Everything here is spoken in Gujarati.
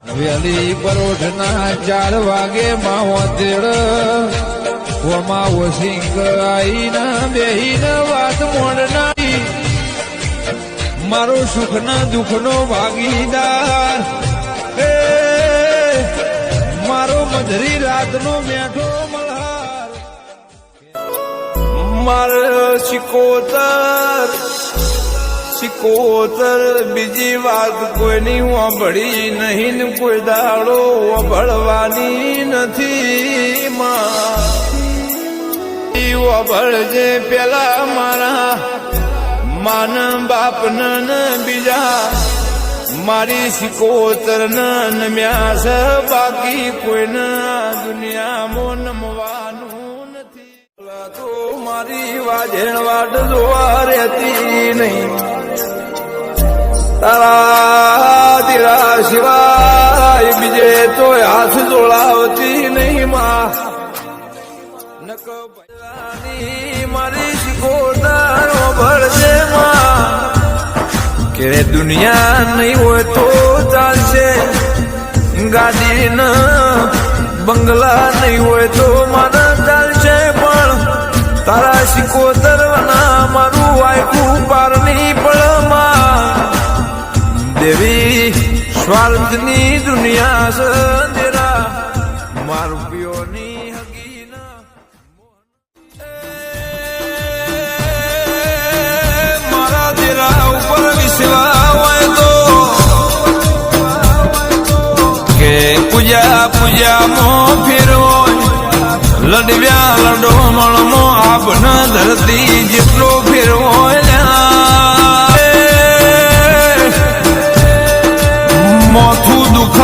વેલી પરોઠના 4 વાગે માવતેડ ઓમાં વસિંગ આઈના બેહીને વાત મોડનાઈ મારો સુખના દુઃખનો ભાગીદાર મારો મધરી રાતનો મેઠો મલ્હાર મારો સિકોતર બીજી વાત કોઈની વાંભળી નહીં ને કોઈ દાડો વાંભળવાની નથી વાંભળજે પેલા મારા માન બાપ ને બીજા મારી સિકોતર નમ્યા છે બાકી કોઈને દુનિયામાં નમવાનું નથી તો મારી વાજેણ વાટ જોવા રહેતી નહીં તારા દીરા સિવાય બીજે તો હાથ જોડાવતી નહીં માં નક મારી સિકોતર ભળજે માં કે દુનિયા નહીં હોય તો ચાલશે ગાડી ન બંગલા નહીં હોય તો મને ચાલશે પણ તારા સિકોતરના મારું વાયકું પારની પળમાં દેવી સ્વાર્થની દુનિયા સંદેરા મારું પિયોની હગીના મારા દેરા ઉપર વિશ્વાસ હોય તો કે પૂજામાં ફેરવો લડવ્યા લડો મળમો આપને ધરતી જેટલો ફેરવો મોથું દુખ